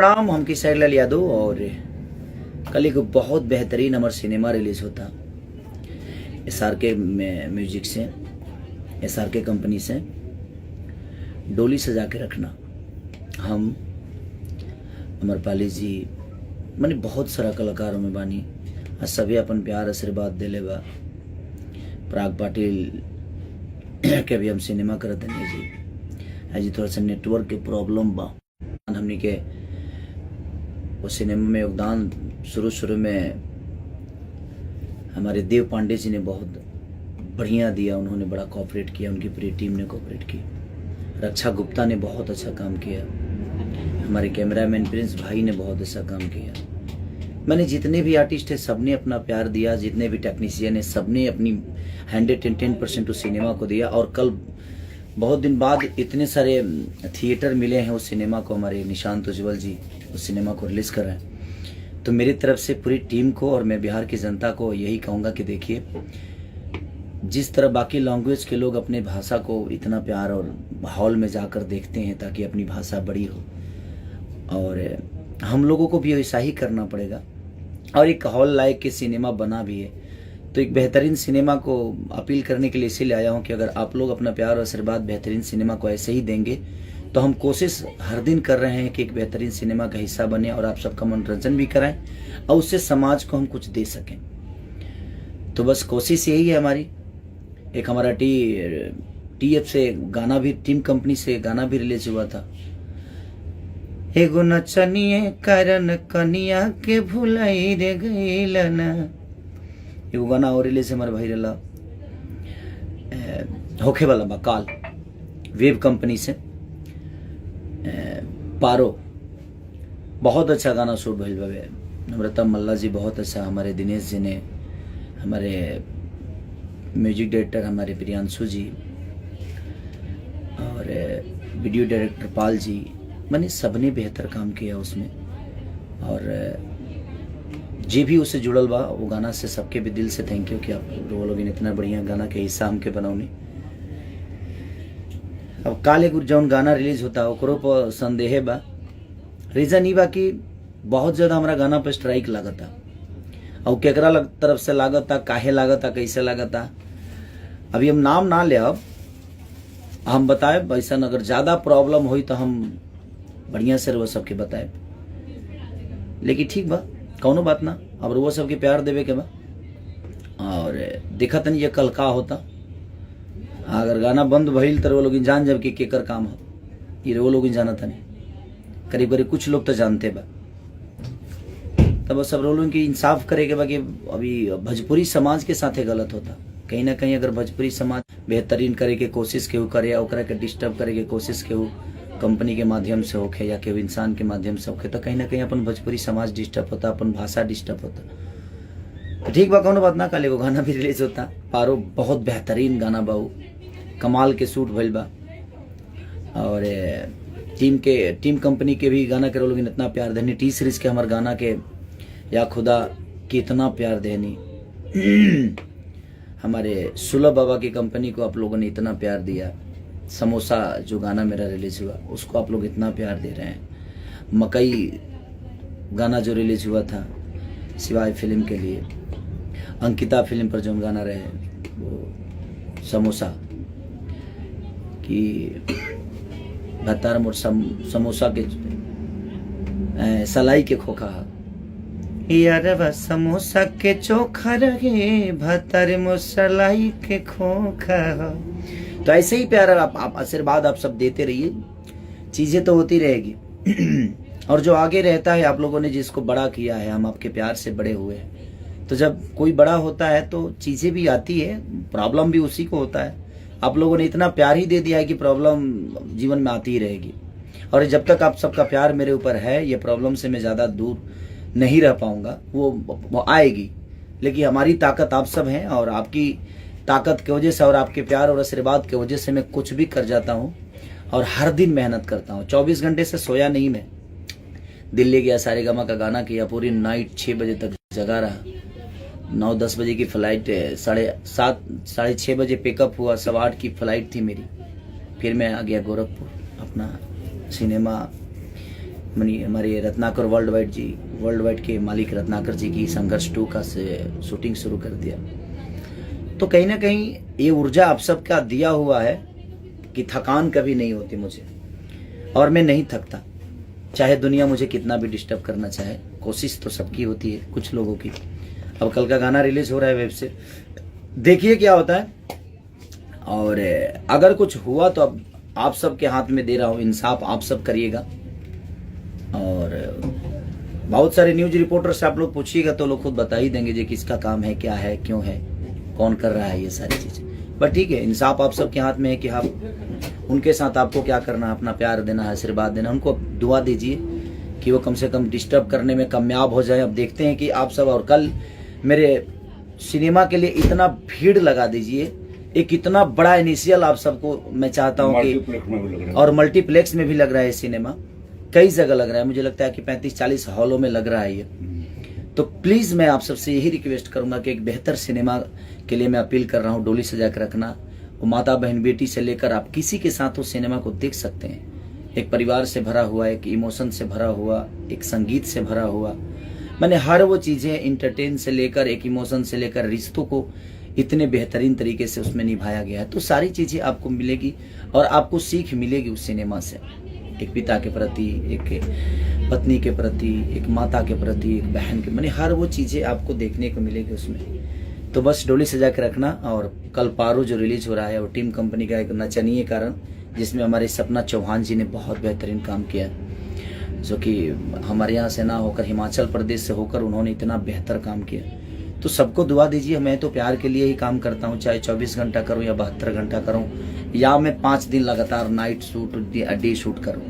प्रणाम, हम किशोर लाल यादव। और कल एक बहुत बेहतरीन हमारा सिनेमा रिलीज होता SRK म्यूजिक से, SRK कंपनी से। डोली सजा के रखना, हम अमरपाली जी मानी बहुत सारा कलाकारों में बानी, सभी अपन प्यार आशीर्वाद दिले बा। पराग पाटिल के भी हम सिनेमा करते नहीं जी, आज थोड़ा सा नेटवर्क के प्रॉब्लम बा। हमने के वो सिनेमा में योगदान शुरू में हमारे देव पांडे जी ने बहुत बढ़िया दिया, उन्होंने बड़ा कोऑपरेट किया, उनकी पूरी टीम ने कोऑपरेट की। रक्षा गुप्ता ने बहुत अच्छा काम किया, हमारे कैमरामैन प्रिंस भाई ने बहुत अच्छा काम किया। मैंने जितने भी आर्टिस्ट है सबने अपना प्यार दिया, जितने भी टेक्नीशियन है सबने अपनी 110% उस सिनेमा को दिया। और कल बहुत दिन बाद इतने सारे थिएटर मिले हैं उस सिनेमा को, हमारे निशांत उज्ज्वल जी उस सिनेमा को रिलीज कर रहे हैं। तो मेरी तरफ से पूरी टीम को और मैं बिहार की जनता को यही कहूँगा कि देखिए, जिस तरह बाकी लैंग्वेज के लोग अपने भाषा को इतना प्यार और हॉल में जाकर देखते हैं ताकि अपनी भाषा बड़ी हो, और हम लोगों को भी ऐसा ही करना पड़ेगा। और एक हॉल लायक के सिनेमा बना भी है, तो एक बेहतरीन सिनेमा को अपील करने के लिए इसीलिए आया हूँ कि अगर आप लोग अपना प्यार और आशीर्वाद बेहतरीन सिनेमा को ऐसे ही देंगे तो हम कोशिश हर दिन कर रहे हैं कि एक बेहतरीन सिनेमा का हिस्सा बने और आप सबका मनोरंजन भी कराएं और उससे समाज को हम कुछ दे सकें। तो बस कोशिश यही है हमारी। एक हमारा TF से गाना भी, टीम कंपनी से गाना भी रिलीज हुआ था, एगो नचनिए कारण कनिया के भुलाई रे गईलना। एगो गाना और रिलीज हमारे भाई रला होखे वाला बा काल, वेव कंपनी से पारो। बहुत अच्छा गाना शूट भइल बा। नम्रता मल्ला जी बहुत अच्छा, हमारे दिनेश जी ने, हमारे म्यूजिक डायरेक्टर हमारे प्रियांशु जी और वीडियो डायरेक्टर पाल जी, मैंने सबने बेहतर काम किया उसमें। और जे भी उससे जुड़ल बा वो गाना से सबके भी दिल से थैंक यू कि आप लोग इतना बढ़िया गाना के हिस्सा हमके बनौनी। अब काले गुर जौन गाना रिलीज होता ओकरो पर संदेह बा। रीजन ई बा कि बहुत ज्यादा हमारा गाना पर स्ट्राइक लागता, और केकरा तरफ से लागता, काहे लागता, कैसे लागता, अभी हम नाम ना ले, अब हम बताए ऐसा अगर ज्यादा प्रॉब्लम हुई तो हम बढ़िया से वो सबके बताए। लेकिन ठीक बा, कौनो बात ना, अब वो सबके प्यार देवे के बा। और देखा तनी ये कल का होता, अगर गाना बंद भइल तो वो लोग जान जब कि केकर काम हो, ये वो लोग जाना था नहीं, करीब करीब कुछ लोग तो जानते बा। तब सब लोगों की इंसाफ करे के बा कि अभी भोजपुरी समाज के साथे गलत होता। कहीं ना कहीं अगर भोजपुरी समाज बेहतरीन करे के कोशिश केहू करे, ओकरा के डिस्टर्ब करे के कोशिश केहू कंपनी के माध्यम से होखे या केहू इंसान के माध्यम से होखे, तो कहीं ना कहीं अपन भोजपुरी समाज डिस्टर्ब होता, अपन भाषा डिस्टर्ब होता। तो ठीक बा, कौनो बात ना, काले को गाना भी रिलीज होता। पारो बहुत बेहतरीन गाना बा, कमाल के शूट भइल बा। और टीम कंपनी के भी गाना के लोग इतना प्यार देनी, T सीरीज के हमारे गाना के या खुदा कितना प्यार देनी। हमारे सुलभ बाबा की कंपनी को आप लोगों ने इतना प्यार दिया। समोसा जो गाना मेरा रिलीज हुआ उसको आप लोग इतना प्यार दे रहे हैं। मकई गाना जो रिलीज हुआ था सिवाय फिल्म के लिए, अंकिता फिल्म पर जो गाना रहे वो समोसा कि भतार मोर समोसा के सलाई के खोखा यार, समोसा के चोखा रहे भतार मोर सलाई के खोखा। तो ऐसे ही प्यार आप आशीर्वाद आप सब देते रहिए, चीजें तो होती रहेगी। और जो आगे रहता है, आप लोगों ने जिसको बड़ा किया है, हम आपके प्यार से बड़े हुए हैं, तो जब कोई बड़ा होता है तो चीजें भी आती है, प्रॉब्लम भी उसी को होता है। आप लोगों ने इतना प्यार ही दे दिया है कि प्रॉब्लम जीवन में आती ही रहेगी। और जब तक आप सबका प्यार मेरे ऊपर है, ये प्रॉब्लम से मैं ज्यादा दूर नहीं रह पाऊंगा, वो आएगी। लेकिन हमारी ताकत आप सब हैं, और आपकी ताकत की वजह से और आपके प्यार और आशीर्वाद की वजह से मैं कुछ भी कर जाता हूँ और हर दिन मेहनत करता हूँ। 24 घंटे से सोया नहीं मैं। दिल्ली गया, सारेगामा का गाना किया, पूरी नाइट 6 बजे तक जगा रहा। 9-10 बजे की फ्लाइट, 7:30-6 बजे पिकअप हुआ, 8:15 की फ्लाइट थी मेरी। फिर मैं आ गया गोरखपुर, अपना सिनेमा हमारे रत्नाकर वर्ल्ड वाइड के मालिक रत्नाकर जी की संघर्ष 2 का शूटिंग शुरू कर दिया। तो कहीं ना कहीं ये ऊर्जा आप सबका दिया हुआ है कि थकान कभी नहीं होती मुझे, और मैं नहीं थकता, चाहे दुनिया मुझे कितना भी डिस्टर्ब करना चाहे। कोशिश तो सबकी होती है, कुछ लोगों की। अब कल का गाना रिलीज हो रहा है वेब से, देखिए क्या होता है। और अगर कुछ हुआ तो अब आप सबके हाथ में दे रहा हूँ, इंसाफ आप सब करिएगा। और बहुत सारे न्यूज रिपोर्टर से आप लोग पूछिएगा तो लोग खुद बता ही देंगे जी किसका काम है, क्या है, क्यों है, कौन कर रहा है ये सारी चीजें। बट ठीक है, इंसाफ आप सबके हाथ में है कि आप उनके साथ आपको क्या करना है, अपना प्यार देना है, आशीर्वाद देना, उनको दुआ दीजिए कि वो कम से कम डिस्टर्ब करने में कामयाब हो जाए। अब देखते हैं कि आप सब, और कल मेरे सिनेमा के लिए इतना भीड़ लगा दीजिए, एक इतना बड़ा इनिशियल आप सबको मैं चाहता हूँ कि, और मल्टीप्लेक्स में भी लग रहा है सिनेमा, कई जगह लग रहा है, मुझे लगता है कि 35-40 हॉलों में लग रहा है ये। तो प्लीज मैं आप सबसे यही रिक्वेस्ट करूंगा कि एक बेहतर सिनेमा के लिए मैं अपील कर रहा हूँ, डोली सजा कर रखना। वो माता बहन बेटी से लेकर आप किसी के साथ उस सिनेमा को देख सकते हैं। एक परिवार से भरा हुआ, एक इमोशन से भरा हुआ, एक संगीत से भरा हुआ, मैंने हर वो चीजें इंटरटेन से लेकर, एक इमोशन से लेकर, रिश्तों को इतने बेहतरीन तरीके से उसमें निभाया गया है। तो सारी चीजें आपको मिलेगी और आपको सीख मिलेगी उस सिनेमा से, एक पिता के प्रति, एक पत्नी के प्रति, एक माता के प्रति, एक बहन के, मैंने हर वो चीजें आपको देखने को मिलेगी उसमें। तो बस डोली सजा के रखना। और कल पारो जो रिलीज हो रहा है वो टीम कंपनी का एक नचनीय कारण, जिसमें हमारे सपना चौहान जी ने बहुत बेहतरीन काम किया, जो कि हमारे यहाँ से ना होकर हिमाचल प्रदेश से होकर उन्होंने इतना बेहतर काम किया। तो सबको दुआ दीजिए। मैं तो प्यार के लिए ही काम करता हूँ, चाहे 24 घंटा करूँ या 72 घंटा करूँ, या मैं 5 दिन लगातार नाइट शूट, डे शूट करूँ,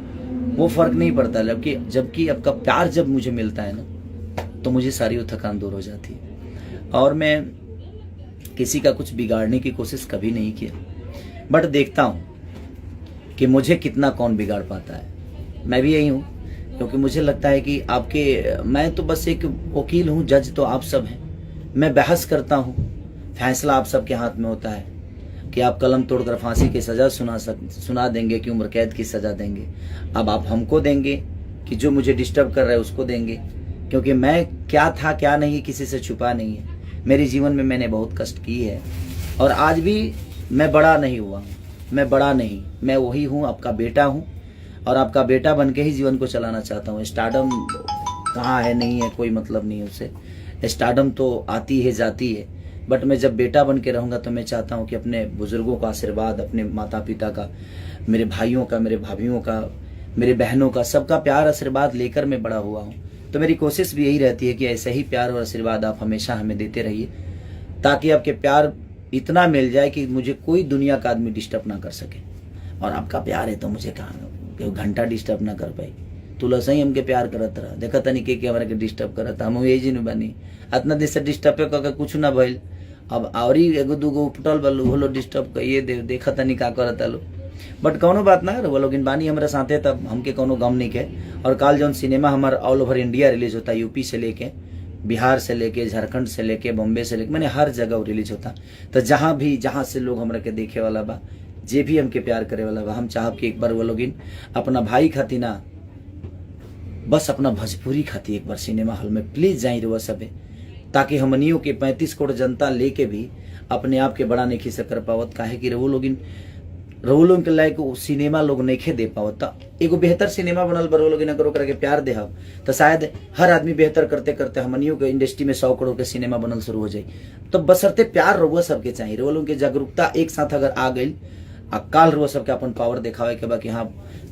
वो फर्क नहीं पड़ता। जबकि आपका प्यार जब मुझे मिलता है ना, तो मुझे सारी वो थकान दूर हो जाती है। और मैं किसी का कुछ बिगाड़ने की कोशिश कभी नहीं किया, बट देखता हूँ कि मुझे कितना कौन बिगाड़ पाता है। मैं भी यही हूँ, क्योंकि मुझे लगता है कि मैं तो बस एक वकील हूँ, जज तो आप सब हैं। मैं बहस करता हूँ, फैसला आप सबके हाथ में होता है कि आप कलम तोड़कर फांसी की सजा सुना देंगे कि उम्र कैद की सजा देंगे। अब आप हमको देंगे कि जो मुझे डिस्टर्ब कर रहा है उसको देंगे, क्योंकि मैं क्या था क्या नहीं किसी से छुपा नहीं है। मेरे जीवन में मैंने बहुत कष्ट की है, और आज भी मैं बड़ा नहीं हुआ, मैं बड़ा नहीं, मैं वही हूँ, आपका बेटा हूँ, और आपका बेटा बन के ही जीवन को चलाना चाहता हूँ। स्टारडम कहाँ है, नहीं है, कोई मतलब नहीं है उससे। स्टारडम तो आती है जाती है, बट मैं जब बेटा बन के रहूँगा तो मैं चाहता हूँ कि अपने बुजुर्गों का आशीर्वाद, अपने माता पिता का, मेरे भाइयों का, मेरे भाभीियों का, मेरे बहनों का, सबका प्यार आशीर्वाद लेकर मैं बड़ा हुआ हूँ। तो मेरी कोशिश भी यही रहती है कि ऐसे ही प्यार और आशीर्वाद आप हमेशा हमें देते रहिए, ताकि आपके प्यार इतना मिल जाए कि मुझे कोई दुनिया का आदमी डिस्टर्ब ना कर सके। और आपका प्यार है तो मुझे कहाँ घंटा डिस्टर्ब ना कर पाई। तुला सही हमके प्यार करत रहा, देखा तनी के हमारे के डिस्टर्ब करता, हम यही जी बनी इतना देर से डिस्टर्ब करके कुछ ना भइल। अब और एगो दूगो उपटल बल्लू बोलो डिस्टर्ब कहिए देखा तनी का करता लो, बट कौनो बात ना वो लोग बानी हमारे साथे, तब हमके कोनो गम नहीं के। और काल जौन सिनेमा हमारा ऑल ओवर इंडिया रिलीज होता, यूपी से लेके बिहार से लेके झारखंड से लेके बॉम्बे से लेके, मैंने हर जगह रिलीज होता। तो जहाँ से लोग हमरा के देखे वाला बा, जे भी हमके प्यार करे वाला बा, हम चाहब कि एक बार वो लोग अपना भाई खाती ना, बस अपना भोजपुरी खाती एक बार सिनेमा हॉल में प्लीज जाई रहो सबे, ताकि हमनियों के 35 करोड़ जनता लेके भी अपने आप के बड़ा नहीं खींच कर पावत। काहे कि रवो लोग के लायक सिनेमा लोग नहीं दे पावत। एगो बेहतर सिनेमा बनल बरो लोग अगर ओकरा के प्यार दे तो शायद हर आदमी बेहतर करते करते हमनियों के इंडस्ट्री में 100 करोड़ के सिनेमा बनल शुरू हो जाए। तो बसरते प्यार रहुआ सबके चाहिए, रवो लोग के जागरूकता एक साथ अगर आ गई, काल रहुआ सबके अपन पावर दिखावे के बाकी हाँ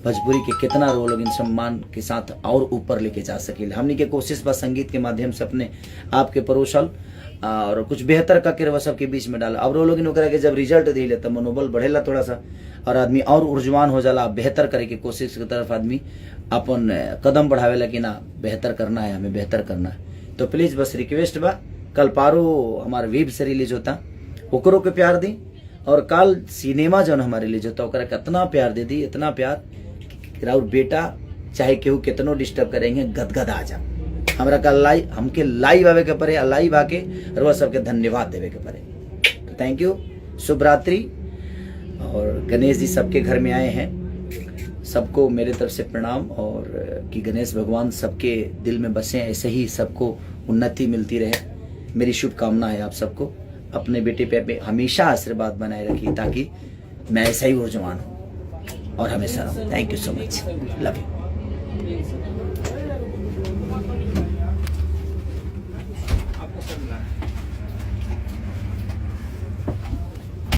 भोजपुरी के कितना रो लोग इन सम्मान के साथ और ऊपर लेके जा सके। हमनी के कोशिश बा संगीत के माध्यम से अपने आप के परोसल और कुछ बेहतर करके रवा सबके बीच में डाला। अब रो लोग ओकरा के जब रिजल्ट दिले तब मनोबल बढ़ेला थोड़ा सा, और आदमी और ऊर्जवान हो जाला, बेहतर करे के कोशिश की तरफ आदमी अपन कदम बढ़ावेला कि ना बेहतर करना है, हमें बेहतर करना है। तो प्लीज बस रिक्वेस्ट बा, कल पारो हमारे वेब से रिलीज होता, ओकरो के प्यार दी, और कल सिनेमा जो हमारे रिलीज होता ओकरा के इतना प्यार दे दी, इतना प्यार राउर बेटा चाहे केहू कितनो डिस्टर्ब करेंगे गदगद आ जा। हमरा का हमके लाइव आवे के पड़े, लाइव आके रउआ सबके धन्यवाद देवे के पड़े। तो थैंक यू, शुभ रात्रि। और गणेश जी सबके घर में आए हैं, सबको मेरे तरफ से प्रणाम, और कि गणेश भगवान सबके दिल में बसे, ऐसे ही सबको उन्नति मिलती रहे। मेरी शुभकामना है आप सबको। अपने बेटे पे हमेशा आशीर्वाद बनाए रखिए ताकि मैं ऐसा ही ऊर्जवान हूँ और हमेशा रहूँ। Thank you so much, love you.